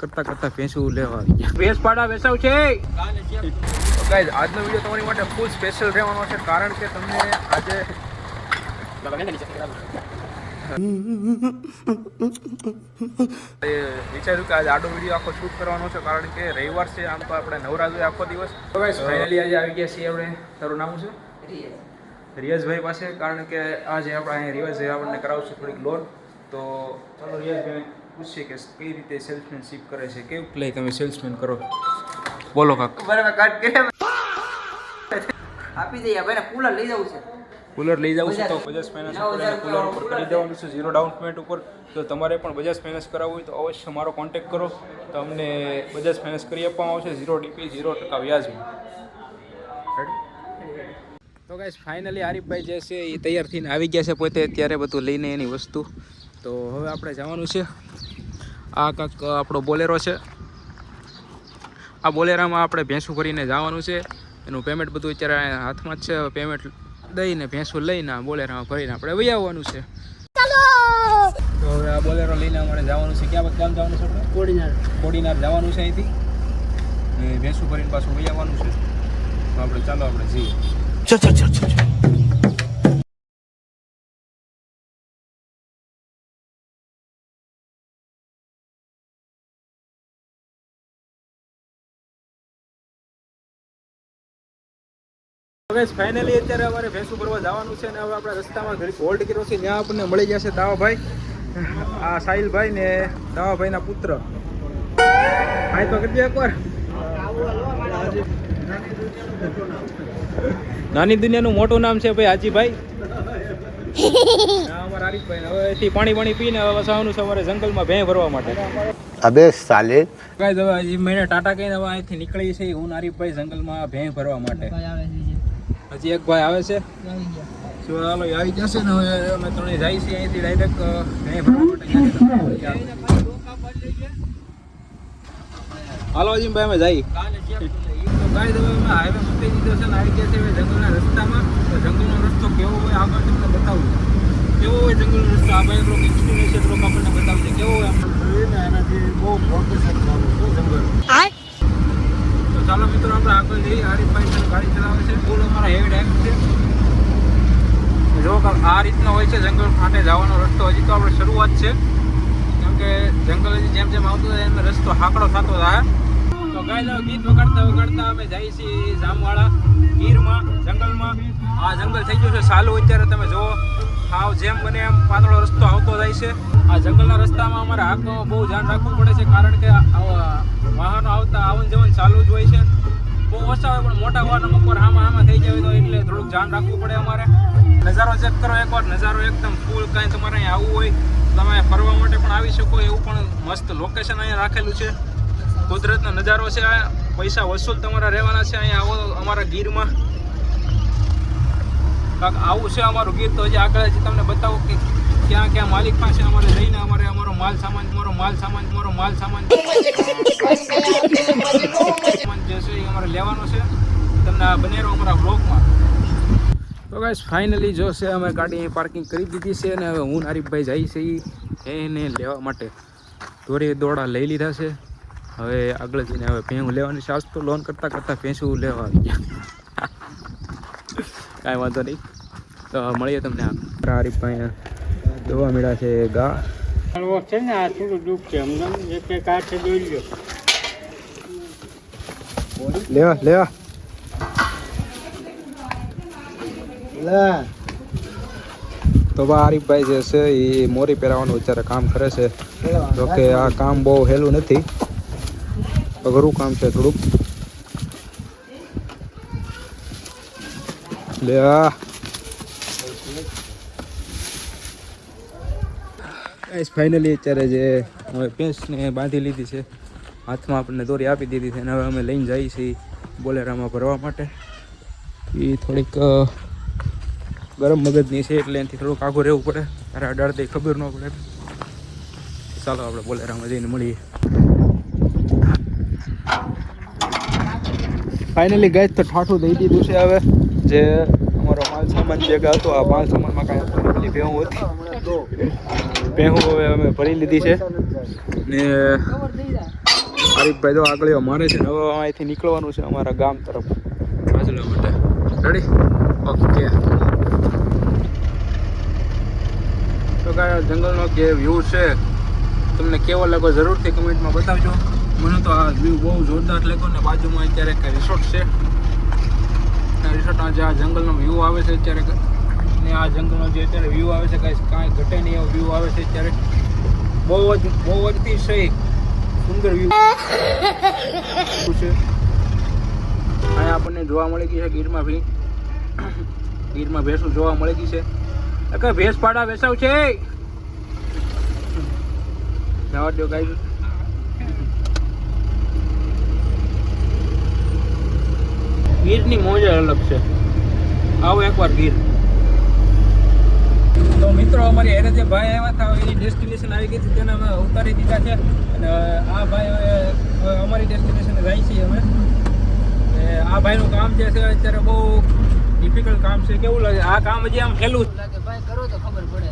કરતા કરતા ભેંસું લેવા આવી ગયા. ભેંસ પાડા વેચાવ છે. ગાઈઝ આજનો વિડીયો તમારી માટે ફૂલ સ્પેશિયલ રહેવાનો છે, કારણ કે તમને આજે વિચાર્યું કે આજે આડો વિડીયો આખો શૂટ કરવાનો છે, કારણ કે રવિવાર છે, આમ તો આપણે નવરાજ હોય આખો દિવસ. તો ગાઈઝ ફાઇનલી આજે આવી ગયા છીએ આપણે. તારું નામ છે? રિયાઝભાઈ પાસે, કારણ કે આજે આપણે અહીંયા રિયાઝભાઈ આપણને કરાવશે થોડીક લોન. તો ચાલો રિયાઝભાઈ પૂછીએ કે કઈ રીતે સેલ્સમેનશીપ કરે છે, કેવું પ્લે તમે સેલ્સમેન કરો, બોલો કાક. બરાબર કાટ કરે આપી દઈએ ભાઈ. કુલર લઈ જવું છે. કુલર લઈ જવું છે તો બજાજ ફાઇનાન્સ ઉપર કુલર ઉપર કરી દેવાનું છે 0 ડાઉન પેમેન્ટ ઉપર. તો તમારે પણ બજાજ ફાઇનાન્સ કરાવવું હોય તો અવશ્ય મારો કોન્ટેક્ટ કરો. તો અમને બજાજ ફાઇનાન્સ કરી આપવામાં આવશે 0 DP 0% વ્યાજમાં. તો ગાઈસ ફાઇનલી આરીફભાઈ જે છે એ તૈયાર થઈને આવી ગયા છે પોતે અત્યારે, બધું લઈને એની વસ્તુ. તો હવે આપણે જવાનું છે. આ કાંક આપણો બોલેરો છે. આ બોલેરામાં આપણે ભેંસું ભરીને જવાનું છે. એનું પેમેન્ટ બધું અત્યારે હાથમાં જ છે. પેમેન્ટ દઈને ભેંસું લઈને બોલેરામાં ભરીને આપણે વહી આવવાનું છે. તો હવે આ બોલેરો લઈને અમારે જવાનું છે. ક્યાં ગામ જવાનું છે આપણે? કોડીનાર જવાનું છે અહીંથી. ને ભેંસું ભરીને પાછું વહી આવવાનું છે. તો આપણે ચાલો આપણે જઈએ. ફાઇનલી અત્યારે અમારે ભેંસું ભરવા જવાનું છે, ને હવે આપણે રસ્તામાં ઘડી હોલ્ડ કર્યો છે. ત્યાં આપણને મળી ગયા છે દાવાભાઈ, આ સાહિલભાઈ ને દાવાભાઈના પુત્ર. હા તો કરી દે એકવાર. નાની દુનિયાનું મોટું નામ છે ભાઈ હાજીભાઈ. અમારા આરીફભાઈ હવે એથી પાણી પીને હવે આવવાનું છે અમારે જંગલમાં ભેં ભરવા માટે. અબે સાલે ગાઈસ હવે હજી મહિને ટાટા કહીને હવે અહીંથી નીકળી છે હું આરીફભાઈ જંગલમાં ભેં ભરવા માટે. હજી એક ભાઈ આવે છે. ચાલો આવી જશે ને હવે અમે ત્રણે જાય છીએ અહીંથી ડાયરેક્ટ ભેં ભરવા માટે. હાલો અજીમભાઈ અમે જઈએ. તો ગાઈસ હવે અમે હાઈવે મૂકી દીધો છે ને આવી ગયા છે જંગલના રસ્તામાં. તો જંગલનો રસ્તો કેવો હોય આગળ તમને બતાવું. કેવો હોય જંગલનો રસ્તો? આ ભાઈ થોડોક એક્સપિરિયન્સ થોડોક આપણને બતાવશે કેવો હોય. એનાથી બહુ મોટું જંગલ. તો ચાલો મિત્રો આપણે આગળ જઈએ. આરીફભાઈ ગાડી ચલાવે છે. ફૂલ અમારા હેડ એમ છે. જો આ રીતનો હોય છે જંગલ માટે જવાનો રસ્તો. હજી તો આપણે શરૂઆત છે, કેમ કે જંગલ હજી જેમ જેમ આવતું જાય એમ રસ્તો હાકડો થતો જાય. તો ગાય ગીત વગાડતા અમે જઈએ છીએ જામવાળા ગીરમાં જંગલમાં. આ જંગલ થઈ ગયું છે ચાલુ અત્યારે. તમે જુઓ હાવ જેમ બને એમ પાતળો રસ્તો આવતો જાય છે. આ જંગલના રસ્તામાં અમારે હાથમાં બહુ ધ્યાન રાખવું પડે છે, કારણ કે વાહનો આવતા આવન જવન ચાલુ જ હોય છે. બહુ ઓછા હોય પણ મોટા વાહનો ઉપર આમાં થઈ જાય તો એટલે થોડુંક ધ્યાન રાખવું પડે અમારે. નજારો ચેક કરો એકવાર. નજારો એકદમ ફૂલ. કાંઈ તમારે અહીંયા આવવું હોય તમે ફરવા માટે પણ આવી શકો. એવું પણ મસ્ત લોકેશન અહીંયા રાખેલું છે. કુદરતનો નજારો છે. પૈસા વસૂલ તમારા રહેવાના છે અહીંયા આવો અમારા ગીરમાં. કાંક આવું છે અમારું ગીર. તો હજી આગળ હજી તમને બતાવું કે ક્યાં ક્યાં માલિક પાસે અમારે જઈને અમારો માલ સામાન જે છે એ અમારે લેવાનો છે. તમને આ બનેરો અમારા બ્લોગમાં. તો ગાઈસ ફાઇનલી જો છે અમે ગાડી પાર્કિંગ કરી દીધી છે, અને હવે હું આરીફભાઈ જઈ છે એને લેવા માટે. દોડા લઈ લીધા છે. હવે આગળ જઈને હવે ભેંસું લેવાની છે. આજ તો લોન કરતાં ભેંસું લેવા આવી ગયા. કાંઈ વાંધો નહીં. તો મળીએ તમને. આરીફભાઈ જોવા મળ્યા છે ગા છે ને. આ થોડું દુઃખ છે અમને. એક હાથે જોઈ લ્યો. લેવા તો આરીફભાઈ જે છે એ મોરી પહેરાવાનું અત્યારે કામ કરે છે. જોકે આ કામ બહુ હેલું નથી, અઘરું કામ છે થોડુંક. ફાઇનલી અત્યારે જે હવે ભેંસને બાંધી લીધી છે, હાથમાં આપણને દોરી આપી દીધી છે, અને હવે અમે લઈને જઈએ છીએ બોલેરામાં ભરવા માટે. એ થોડીક ગરમ મગજની છે એટલે એનાથી થોડુંક આઘું રહેવું પડે. ત્યારે અડાડતી ખબર ન પડે. ચાલો આપણે બોલેરામાં જઈને મળીએ. ફાઇનલી ગાઈસ તો ઠાઠું દઈ દીધું છે. હવે જે અમારો માલ સામાન ભેગા હતો, આ માલ સામાનમાં કાંઈ ભેહું હતી. ભેહું હવે અમે ભરી લીધી છે ને હરીફભાઈ તો આગળ મારે છે ને હવે અહીંથી નીકળવાનું છે અમારા ગામ તરફ હાજર માટે. રેડી? ઓકે. તો કાંઈ જંગલનો જે વ્યૂ છે તમને કેવો લાગ્યો જરૂરથી કમેન્ટમાં બતાવજો. મને તો આ વ્યૂ બહુ જોરદાર લાગ્યો ને બાજુમાં અત્યારે એક રિસોર્ટ છે. રિસોર્ટમાં જે આ જંગલનો વ્યૂ આવે છે અત્યારે ને આ જંગલનો જે અત્યારે વ્યૂ આવે છે કાંઈ ઘટે નહીં એવો વ્યૂ આવે છે અત્યારે. બહુ જ અતિશય સુંદર વ્યૂ છે. અહીંયા આપણને જોવા મળી ગઈ છે ગીરમાં ભેંસો જોવા મળી ગઈ છે. કે ભેંસ પાડા વેસાવ છે જવા દો ગાઈ. ગીરની મોજ અલગ છે. આવો એકવાર ગીર. તો મિત્રો અમારી હેરે જે ભાઈ આવ્યા હતા એની ડેસ્ટિનેશન આવી ગઈ હતી તેને અમે ઉતારી દીધા છે અને આ ભાઈ હવે અમારી ડેસ્ટિનેશને જાય છીએ અમે. આ ભાઈનું કામ જે છે અત્યારે બહુ ડિફિકલ્ટ કામ છે. કેવું લાગે આ કામ હજી આમ સહેલું લાગે ભાઈ કરો તો ખબર પડે.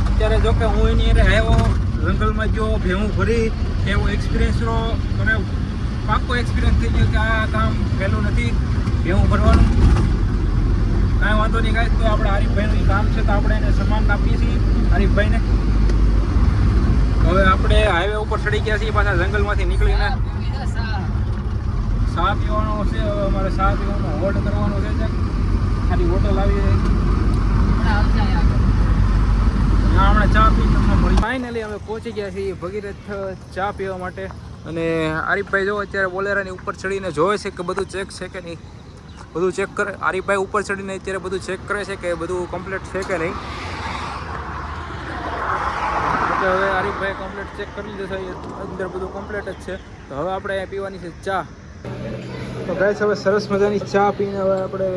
અત્યારે જો કે હું એની હેરે આવ્યો જંગલમાં ગયો ભેહું ભરી એવો એક્સપિરિયન્સ મને પાક્કો એક્સપિરિયન્સ થઈ ગયો કે આ કામ સહેલું નથી ભેહું ભરવાનું. કાંઈ વાંધો નહીં ગાય. તો આપણે હરીફભાઈનું કામ છે તો આપણે એને સન્માન આપીએ છીએ હરીફભાઈને. હવે આપણે હાઈવે ઉપર ચડી ગયા છીએ પાછા જંગલમાંથી નીકળીને. ચા પીવાનો છે. હવે અમારે ચા પીવાનો હોલ્ડ કરવાનો છે. ખાલી હોટલ આવી હમણાં ચા પી તમને મળી. ફાઇનલી અમે પહોંચી ગયા છીએ ભગીરથ ચા પીવા માટે. અને આરીફભાઈ જો અત્યારે બોલેરાની ઉપર ચડીને જોવે છે કે બધું ચેક છે કે નહીં. બધું ચેક કરે. આરીફભાઈ ઉપર ચડીને અત્યારે બધું ચેક કરે છે કે બધું કમ્પ્લીટ છે કે નહીં. એટલે હવે આરીફભાઈ કમ્પ્લીટ ચેક કરી લીધું છે. અંદર બધું કમ્પ્લીટ જ છે. તો હવે આપણે અહીંયા પીવાની છે ચા. તો ગાઈસ હવે સરસ મજાની ચા પીને હવે આપણે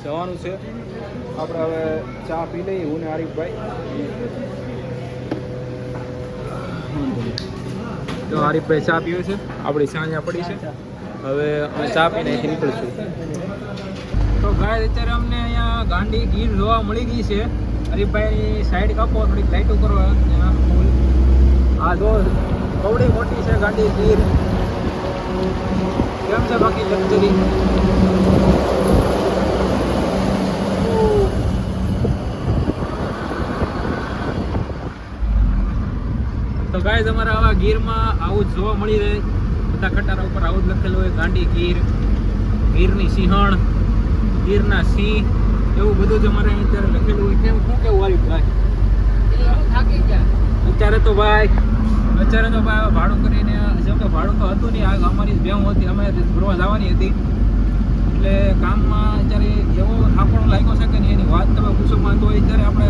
જવાનું છે. આપણે હવે ચા પી લઈએ હું ને આરીફભાઈ. તો આરીફભાઈ ચા પીવે છે. આપણી ચા અહીંયા પડી છે. હવે અમે ચા પીને અહીંથી નીકળીશું. તો ગાય અત્યારે અમને અહીંયા ગાંડી ગીર જોવા મળી ગઈ છે. હરીફભાઈની સાઈડ કાપો થોડીક લાઈટો કરવા. આ જો કવડી મોટી છે ગાંડી ગીર. કેમ છે બાકી લક્ઝરી? તો ગાય તમારે આવા ગીરમાં આવું જ જોવા મળી રહે. બધા ખટારા ઉપર આવું જ લખેલું હોય ગાંડી ગીર, ગીરની સિંહણ, ગીરના સિંહ એવું બધું જ અમારે અત્યારે લખેલું હોય. કેમ શું કેવું વારી ભાઈ? થાકી ગયા અત્યારે તો ભાઈ ભાડું કરીને જેમ કે ભાડું તો હતું નહીં. અમારી બેમ હતી અમે ફરવા જવાની હતી એટલે કામમાં અત્યારે એવો થાપણો લાગ્યો છે કે નહીં એની વાત તમે પૂછો માં. તો અત્યારે આપણે